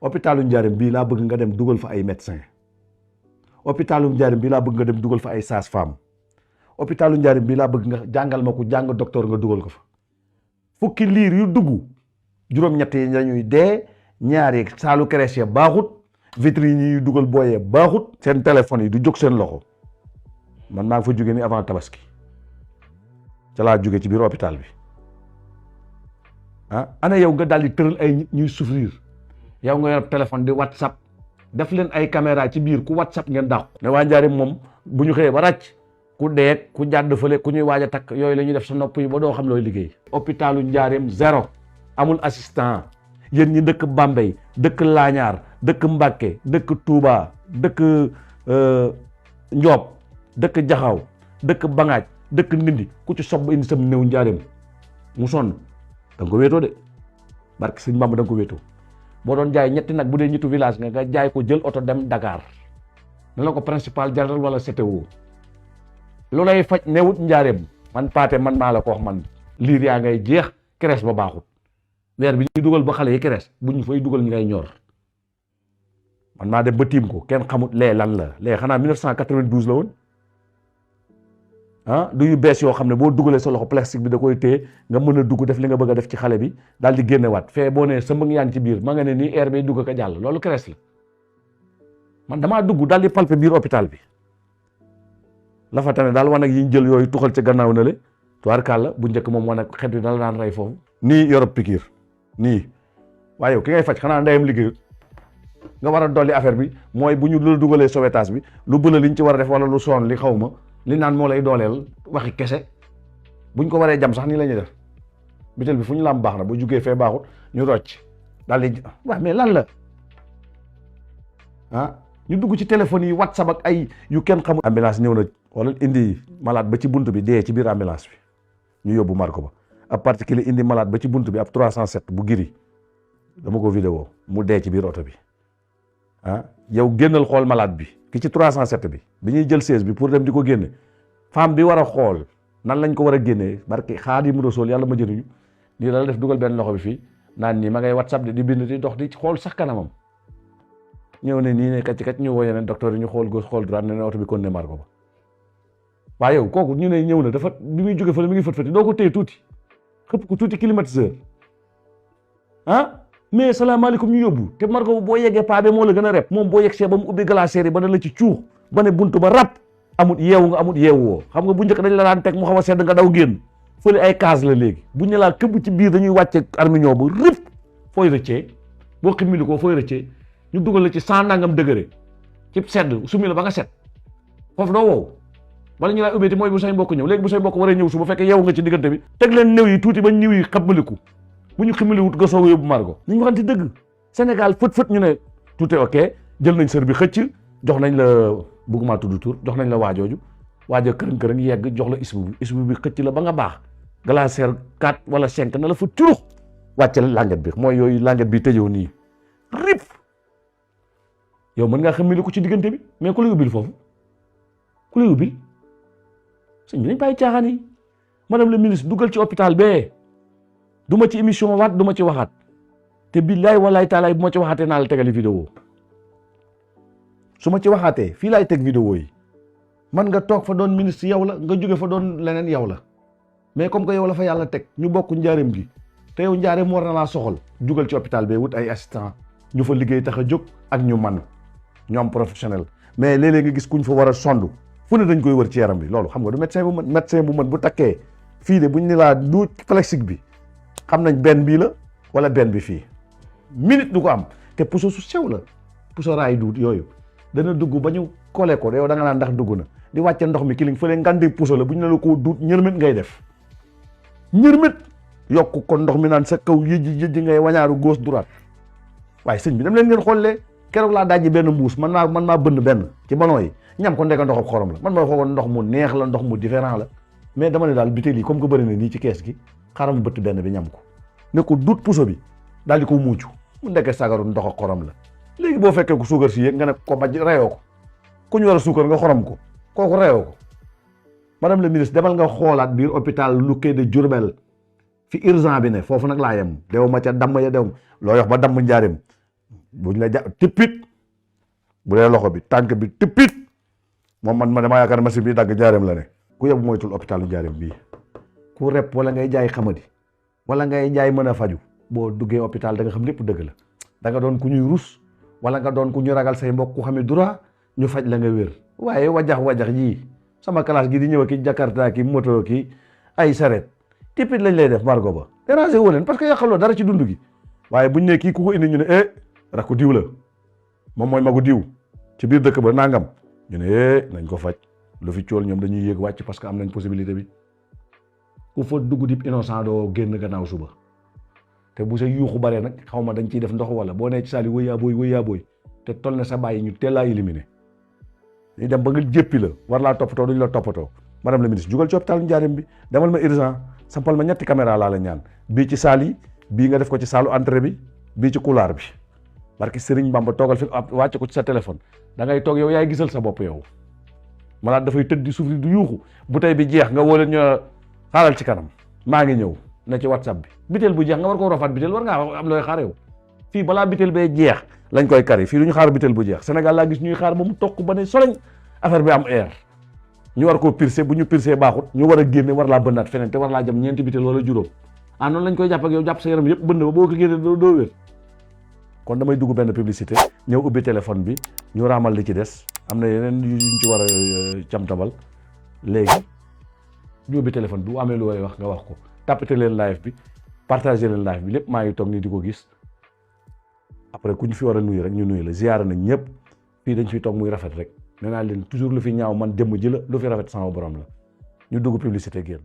hôpitalu Njaaréem bii laa bëgg nga dem dugal fa ay médecin hôpitalu Njaaréem bii laa bëgg nga dem dugal fa ay sage-femme hôpitalu Njaaréem bii laa bëgg nga jàngal ma ko jàng docteur nga dugal ko fa fukki liir yu dugg juróom-ñett yi dañuy dee ñaari saalu crèche baaxut vitrine yi dugal booyee baaxut seen téléphone yi du jóg seen loxo man maa ngi fa jóge ni avant tabaski ca laa jóge ci biir hôpital bi ana yow nga daal di tëral ay nit ñuy souffrir yow nga yor téléphone di whatsapp def leen ay caméra ci biir ku whatsapp ngeen dàqu ne waa Njaaréem moom bu ñu xëyee ba ràcc ku deeg ku jàdd fële ku ñuy waaj a takk yooyu la ñuy def sa nopp yi ba doo xam looy liggéey hôpitalu Njaaréem zéro amul assistant yéen ñi dëkk Bambey dëkk Laañaar dëkk Mbàkke dëkk Touba dëkk Njoob dëkk Jaxaw dëkk Bangaaj dëkk Ndindi ku ci sob ba indi sam néew Njaaréem mu sonn da nga ko wéetoo de barke sëñ Bamba da nga ko wéetoo boo doon jaay ñetti nag bu dee ñettu village nga jaay ko jël oto dem Dakar ne la ko principal jaral wala CTO lu lay faj newut Njaaréem man Paate man maa la ko wax man liir yaa ngay jeex crèche ba baaxut weer bi ñu dugal ba xale yi crèche bu ñu fay dugal ñu ngay ñor man maa dem ba tiim ko kenn xamut lee lan la lee xanaa 1992 la woon du yu bees yoo xam ne boo dugalee sa loxo plastique bi da koy téye nga mën a dugg def li nga bëgg a def ci xale bi daal di génnewaat fee boo nee sa mbëng yaa ngi ci biir ma nga ne nii air bi dugg ka jàll loolu crèche la man damaa dugg daal di palper biir hôpital bi la fa tane daal wan ak yi ñu jël yooyu tuxal ca gannaaw na le tubaarkàlla bu njëkk moom wan ak xet bi dala daan rey foofu nii Europe pikiir nii waaye yow ki ngay faj xanaa ndeyam liggéeyut nga war a dolli affaire bi mooy bu ñu la dugalee sauvetage bi lu bëla liñ ci war a def wala lu soon li xaw ma li naan moo lay dooleel waxi kese buñ ko waree jam sax nii la ñuy def bitel bi fu ñu lam baax na bu jugee fee baaxut ñu rocc daal di waaw mais lan la ñu dugg ci téléphone yi WhatsApp ak ay yu kenn xamul. ambulance ñëw na wala indi malade ba ci bunt bi dee ci biir ambulance bi ñu yóbbu marko ba ab particulier indi malade ba ci bunt bi ab 307 bu giri dama ko vidéo mu dee ci biir oto bi yow génnal xool malade bi ki ci 307 bi ñuy jël 16 bi pour dem di ko génne femme bi war a xool nan lañ ko war a génnee barke Xaadimu Rasuul yàlla ma jëriñu nii la def dugal benn loxo bi fii naan nii ma ngay WhatsApp di bind di dox di xool sax kanamam ñëw ne nii ne kacc ñu woo yeneen docteur yi ñu xool gauche xool droite ne oto bi kon ne marko ba waaye yow kooku ñu ne ñëw na dafa bi muy jóge fële mi ngi fët-fëti doo ko téye tuuti xëpp ko tuuti climatiseur mais salaamaaleykum ñu yóbbu te marko boo yeggee paa be moo la gën a rep moom boo yegg see ba mu ubbi glacière yi ba ne la ci cuux ba ne buntu ba rap amut yeewu nga amut yeewu woo xam nga bu njëkk dañ la daan teg mu xaw a sedd nga daw génn fële ay case la léegi bu ñu laa këbb ci biir dañuy wàcce armignon ba rëpp fooy rëccee boo ximmili ko fooy rëccee ñu dugal la ci 100 nangam degré ci sedd sumi la ba nga set foofu doo wow wala ñu laa ubbeeti mooy bu say mbokk ñëw léegi bu say mbokk waree ñëw su bu fekkee yeewu nga ci diggante bi teg leen néew yi tuuti ba ñëw yi xammaliku bu ñu ximaliwut nga soog a yóbbu margo nañ waxante dëgg Sénégal fët ñu ne tout est ok jël nañ sër bi xëcc jox nañ la bëgguma tudd tur jox nañ la waajooju waajo kërëng yegg jox la isbu bi xëcc la ba nga baax glacière 4 wala 5 na la fa curux wàcce langet bi mooy yooyu langet bi tëjoo nii rip yow mën ngaa xamili ko ci diggante bi mais ku lay ubbil foofu ku lay ubbil sëñ bi nañ bàyyi caaxaan yi madame le ministre dugal ci hôpital bee du ma ci émission waat du ma ci waxaat te billaay wallaay taalaay bu ma ci waxaatee naa la tegali vidéo su ma ci waxaatee fii laay teg vidéo yi man nga toog fa doon ministre yow la nga jóge fa doon leneen yow la mais comme que yow la fa yàlla teg ñu bokk njaareem gi te yow njaareem war na laa soxal jugal ci hôpital bee wut ay assistant ñu fa liggéey tax a jóg ak ñu man ñoom professionnel mais léeg-léeg nga gis kuñ fa war a sondu fu ne dañ koy wër ci yaram bi loolu xam nga du médecin bu mën bu takkee fii de buñ ne laa du plastique bi xam nañ benn bii la wala benn bi fii minute du ko am te puso su sew la puso raay duut yooyu dana dugg ba ñu kole ko yow da nga naan ndax dugg na di wàcce ndox mi kiling fële ngandi puso la bu ñu ne la koo duut ñërmit ngay def ñërmit yokk kon ndox mi naan sa kaw yëjji ngay wañaaru gauche droite waaye sëñ bi dem leen ngeen xoolee keroog laa dajji benn mbuus man maa bënn benn ci ballon yi ñam ko ndeka ndox xorom la man ma xoogoon ndox mu neex la ndox mu différent la mais dama ne daal bitéel yi comme que bëri na nii ci kees gi xaaral mu bëtt benn bi ñam ko ne ko duut puso bi daal di ko muucu mu ndeke sagaru ndox ak xorom la léegi boo fekkee ko suukar si yéeg nga ne ko maj reyoo ko ku ñu war a suukar nga xorom ko kooku reyoo ko madame le ministre demal nga xoolaat biir hôpital Lukey de Diourbel fi urgent bi ne foofu nag laa yem dew ma ca damm ya dew loo yox ba damm njaareem buñ la tippit bu dee loxo bi tànk bi tippit moom man damaa yaakaar machine bi dagg njaareem la ne ku yóbbu moytul hôpitalu njaareem bii ku rep wala ngay jaay xamadi wala ngay jaay mën a faju boo duggee hôpital da nga xam lépp dëgg la da nga doon ku ñuy rus wala nga doon ku ñu ragal say mbokk ku xamee droit ñu faj la nga wér waaye wajax yii sama classe gi di ñëw ki jakarta ki moto ki ay saret tippit lañ lay def margo ba déranger wu leen parce que yàqaloo dara ci dund gi waaye buñ ne kii ku ko indi ñu ne rakku diw la moom mooy magu diw ci biir dëkk ba nangam ñu ne nañ ko faj lu fi cool ñoom dañuy yéeg wàcc parce que am nañ possibilité bi ku fa dugg dib innocent doo génn gannaaw suba te bu sa yuuxu baree nag xaw ma dañ ciy def ndox wala boo nee ci saali wëyaa booy te toll na sa bàyyi ñu teel laa éliminer ñu dem ba nga jéppi la war laa toppatoo duñ la toppatoo madame la ministre jugal ci hôpital Njaaréem bi demal ma urgent sampal ma 3 caméra laa la ñaan bii ci saal yi bii nga def ko ci saalu entrée bi bii ci couloir bi barki Serigne Bamba toogal fi wàcce ko ci sa téléphone da ngay toog yow yaay gisal sa bopp yow malade dafay tëdd di souffrir du yuuxu bouteille bi jeex nga woo leen ñu xaaral ci kanam maa ngi ñëw na ci whatsapp bi bitel bu jeex nga war ko rofaat bitel war ngaa am looy xaar yow fii balaa bitel bee jeex lañ koy kari fii du ñu xaar bitel bu jeex Sénégal laa gis ñuy xaar ba mu tokk ba ne soleñ affaire bi am air ñu war koo pircé bu ñu pircé baaxut ñu war a génne war laa bënnaat feneen te war laa jam 4 bitel wala juróom noonu lañ koy jàpp ak yow jàpp sa yaram yëpp bënn ba boo ko génne doo wér kon damay dugg benn publicité ñëw ubbi téléphone bi ñu raamal li ci des am na yeneen yuñ ci war a camtabal léegi ñu ubbi téléphone bi bu amee lu way wax nga wax ko tapete leen live bi partagé leen live bi lépp maa ngi toog nii di ko gis après ku ñu fi war a nuyu rek ñu nuyu la ziyaara nañ ñëpp fii dañ fiy toog muy rafet rek nee naa leen toujours lu fi ñaaw man jëmm ji la lu fi rafet sama borom la ñu dugg publicité génn